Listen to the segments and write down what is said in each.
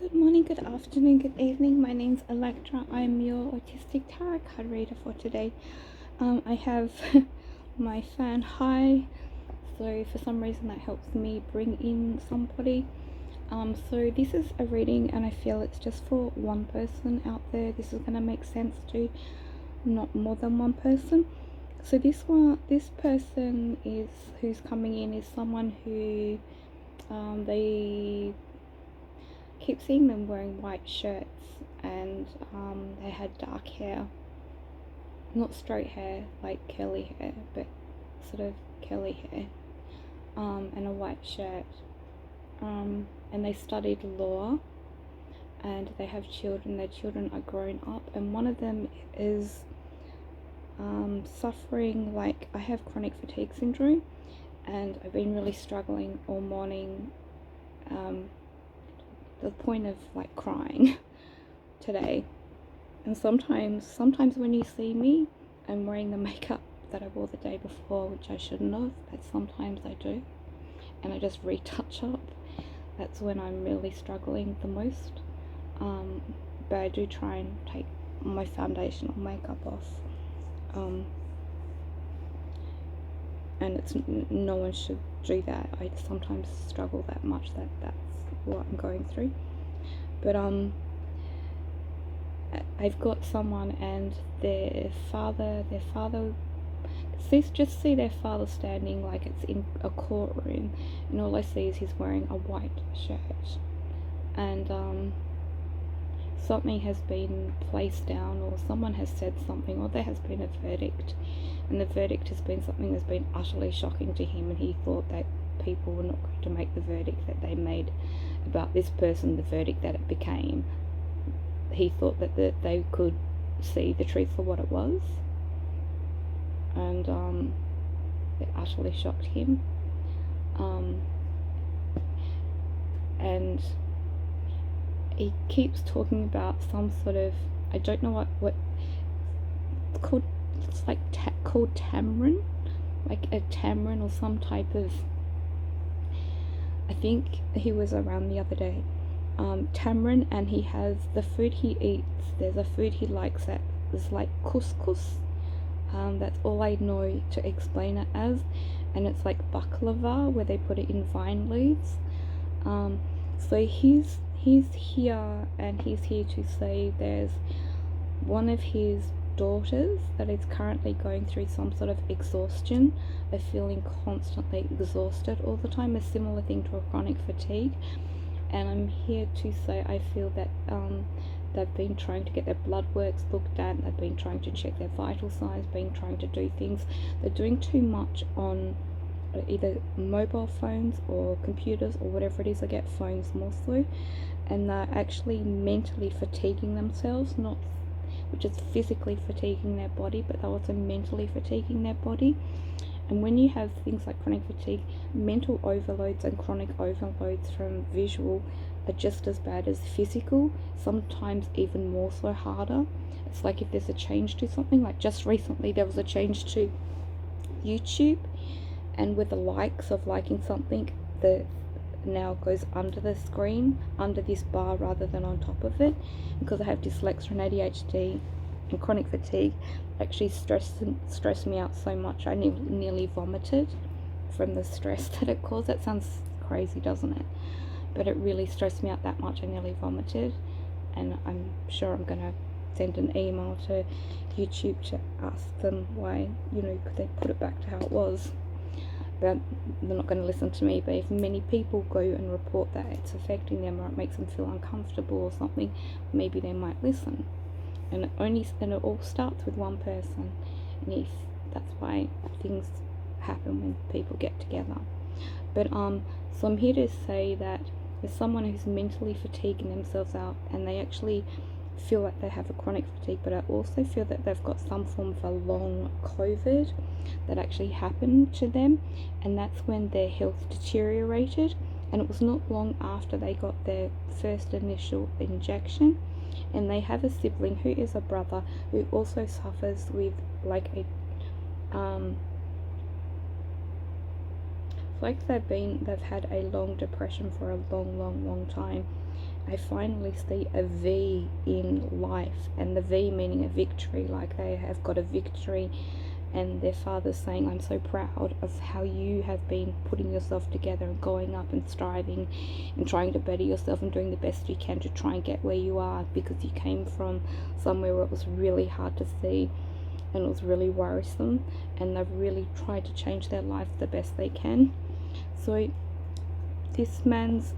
Good morning, good afternoon, good evening. My name's Electra. I'm your autistic tarot card reader for today. I have my fan high, so for some reason that helps me bring in somebody. So this is a reading, and I feel it's just for one person out there. This is gonna make sense to not more than one person. So this person who's coming in is someone who they keep seeing them wearing white shirts, and they had dark hair, not straight hair like curly hair, but sort of curly hair, and a white shirt, and they studied law, and they have children. Their children are grown up, and one of them is suffering, like, I have chronic fatigue syndrome, and I've been really struggling all morning, the point of like crying today. And sometimes when you see me, I'm wearing the makeup that I wore the day before, which I shouldn't have, but sometimes I do, and I just retouch up. That's when I'm really struggling the most. But I do try and take my foundation or makeup off, and it's no one should do that. I sometimes struggle that much that that's what I'm going through. But I've got someone, and their father just see their father standing like it's in a courtroom, and all I see is he's wearing a white shirt, and something has been placed down, or someone has said something, or there has been a verdict, and the verdict has been something that's been utterly shocking to him, and he thought that people were not going to make the verdict that they made about this person, the verdict that it became. He thought that they could see the truth for what it was, and it utterly shocked him. And he keeps talking about some sort of, I don't know what it's called. It's like called Tamarin, like a tamarin or some type of. I think he was around the other day. Tamarin, and he has the food he eats. There's a food he likes that is like couscous. That's all I know to explain it as, and it's like baklava where they put it in vine leaves. So he's here, and he's here to say there's one of his daughters that is currently going through some sort of exhaustion, of feeling constantly exhausted all the time, a similar thing to a chronic fatigue. And I'm here to say I feel that they've been trying to get their blood works looked at, they've been trying to check their vital signs, been trying to do things. They're doing too much on either mobile phones or computers or whatever it is. I get phones more so, and they're actually mentally fatiguing themselves, not which is physically fatiguing their body, but they're also mentally fatiguing their body. And when you have things like chronic fatigue, mental overloads and chronic overloads from visual are just as bad as physical, sometimes even more so harder. It's like if there's a change to something, like just recently there was a change to YouTube, and with the likes of liking something, the now goes under the screen, under this bar rather than on top of it. Because I have dyslexia and ADHD and chronic fatigue, actually stressed me out so much I nearly vomited from the stress that it caused. That sounds crazy, doesn't it? But it really stressed me out that much I nearly vomited, and I'm sure I'm gonna send an email to YouTube to ask them why, could they put it back to how it was. But they're not going to listen to me. But if many people go and report that it's affecting them, or it makes them feel uncomfortable or something, maybe they might listen. And it all starts with one person, and if that's why things happen when people get together. But so I'm here to say that there's someone who's mentally fatiguing themselves out, and they actually feel like they have a chronic fatigue, but I also feel that they've got some form of a long COVID that actually happened to them, and that's when their health deteriorated. And it was not long after they got their first initial injection. And they have a sibling who is a brother who also suffers with like a like they've had a long depression for a long time, I finally see a V in life, and the V meaning a victory, like they have got a victory, and their father's saying, I'm so proud of how you have been putting yourself together and going up and striving and trying to better yourself and doing the best you can to try and get where you are, because you came from somewhere where it was really hard to see and it was really worrisome, and they've really tried to change their life the best they can. So this man's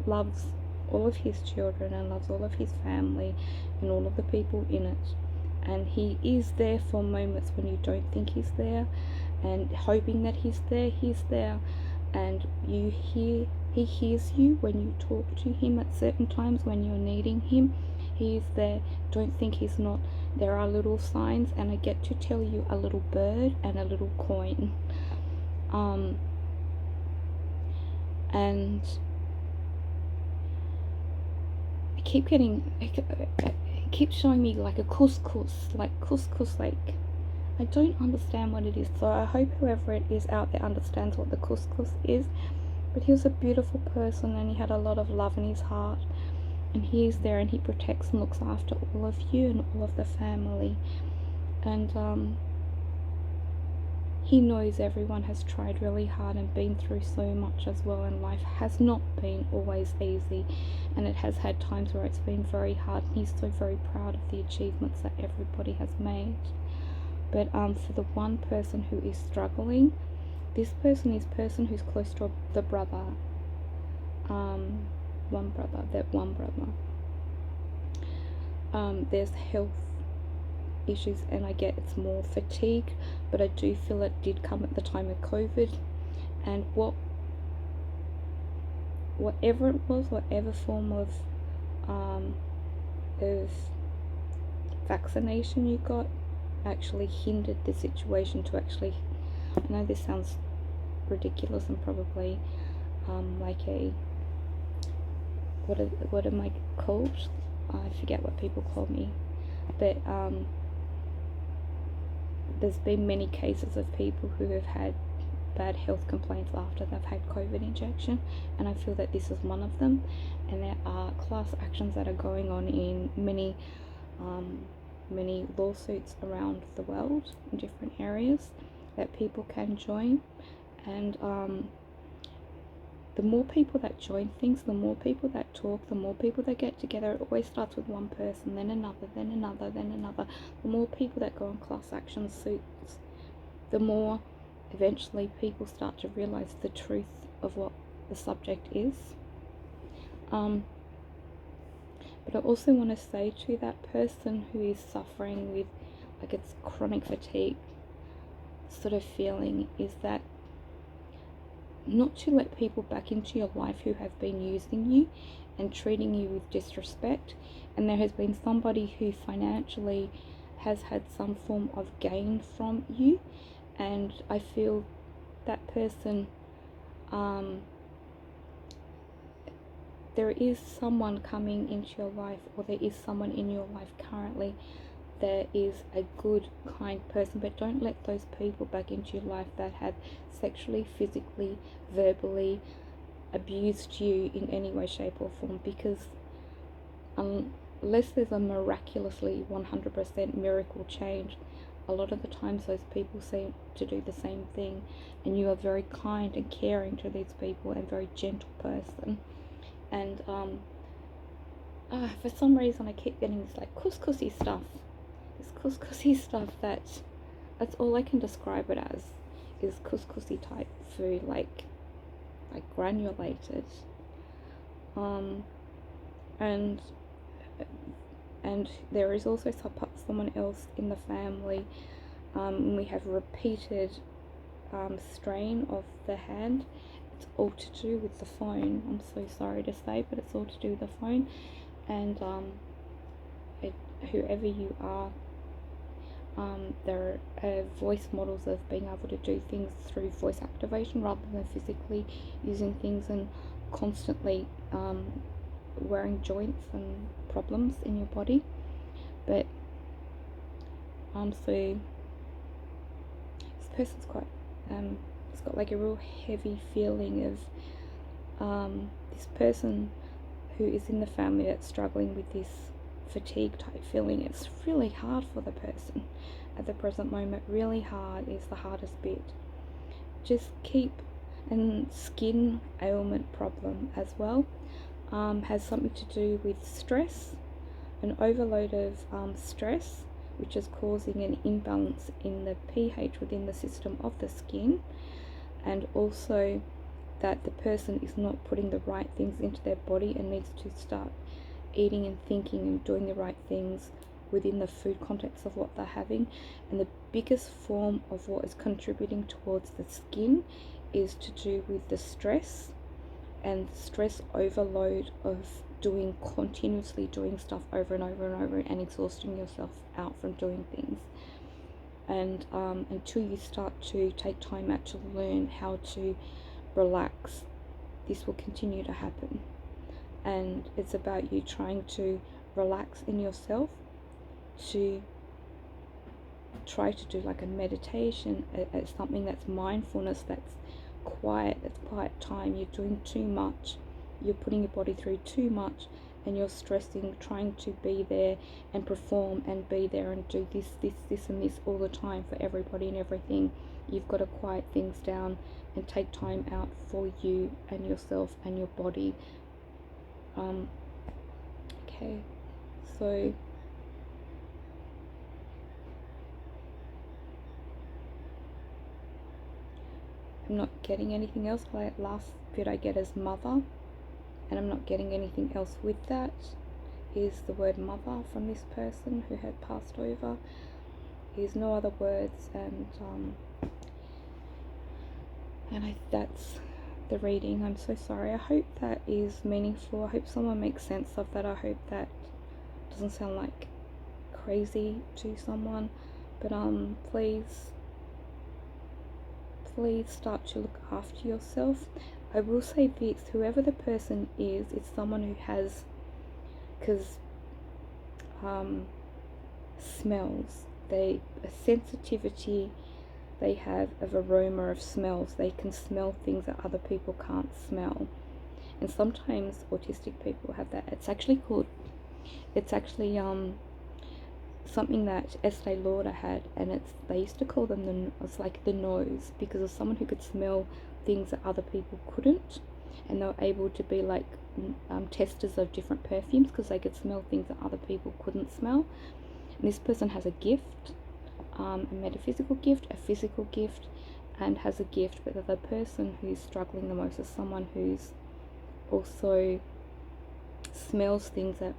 loves all of his children and loves all of his family and all of the people in it, and he is there for moments when you don't think he's there, and hoping that he's there, and he hears you when you talk to him at certain times when you're needing him. He is there. Don't think he's not. There are little signs, and I get to tell you a little bird and a little coin. And I keep getting, it keeps showing me like a couscous, like I don't understand what it is. So I hope whoever it is out there understands what the couscous is. But he was a beautiful person, and he had a lot of love in his heart, and he is there, and he protects and looks after all of you and all of the family. And he knows everyone has tried really hard and been through so much as well, and life has not been always easy, and it has had times where it's been very hard, and he's so very proud of the achievements that everybody has made. But for the one person who is struggling, this person is person who's close to the brother, one brother. There's health issues, and I get it's more fatigue, but I do feel it did come at the time of COVID, and whatever it was, whatever form of vaccination you got actually hindered the situation to actually, I know this sounds ridiculous and probably like a, what am I called? I forget what people call me, but there's been many cases of people who have had bad health complaints after they've had COVID injection, and I feel that this is one of them. And there are class actions that are going on in many lawsuits around the world in different areas that people can join. And the more people that join things, the more people that talk, the more people that get together. It always starts with one person, then another, then another, then another. The more people that go on class action suits, the more eventually people start to realize the truth of what the subject is. But I also want to say to that person who is suffering with, like, it's chronic fatigue sort of feeling, is that not to let people back into your life who have been using you and treating you with disrespect. And there has been somebody who financially has had some form of gain from you, and I feel that person, there is someone coming into your life, or there is someone in your life currently that is a good, kind person, but don't let those people back into your life that have sexually, physically, verbally abused you in any way, shape or form, because unless there's a miraculously 100% miracle change, a lot of the times those people seem to do the same thing, and you are very kind and caring to these people and very gentle person. And for some reason I keep getting this like couscousy stuff, that's all I can describe it as, is couscousy type food, like granulated. And there is also someone else in the family. We have repeated strain of the hand. It's all to do with the phone. I'm so sorry to say, but it's all to do with the phone. And whoever you are, there are voice models of being able to do things through voice activation rather than physically using things, and constantly wearing joints and problems in your body. But so this person's quite it's got like a real heavy feeling of this person who is in the family that's struggling with this fatigue type feeling. It's really hard for the person at the present moment. Really hard is the hardest bit. Just keep, and skin ailment problem as well, has something to do with stress, an overload of stress, which is causing an imbalance in the pH within the system of the skin, and also that the person is not putting the right things into their body and needs to start eating and thinking and doing the right things within the food context of what they're having. And the biggest form of what is contributing towards the skin is to do with the stress and stress overload of continuously doing stuff over and over and over and exhausting yourself out from doing things. And until you start to take time out to learn how to relax, this will continue to happen. And it's about you trying to relax in yourself, to try to do like a meditation, something that's mindfulness, that's quiet time. You're doing too much, you're putting your body through too much, and you're stressing, trying to be there and perform and be there and do this and this all the time for everybody and everything. You've got to quiet things down and take time out for you and yourself and your body. Okay, so I'm not getting anything else. Like last bit I get is mother, and I'm not getting anything else with that. Is the word mother from this person who had passed over. Is no other words, and that's the reading. I'm so sorry. I hope that is meaningful. I hope someone makes sense of that. I hope that doesn't sound like crazy to someone, but please start to look after yourself. I will say this, whoever the person is, it's someone who has, because smells, a sensitivity they have of aroma, of smells. They can smell things that other people can't smell, and sometimes autistic people have that. It's actually something that Estee Lauder had, and they used to call them it's like the nose, because of someone who could smell things that other people couldn't, and they were able to be like testers of different perfumes because they could smell things that other people couldn't smell. And this person has a gift, a metaphysical gift, a physical gift, and has a gift, but the person who's struggling the most is someone who's also smells things that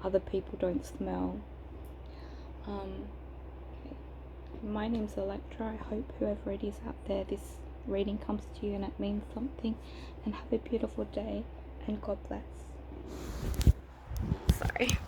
other people don't smell. Okay. My name's Electra. I hope whoever it is out there, this reading comes to you and it means something, and have a beautiful day, and God bless. Sorry.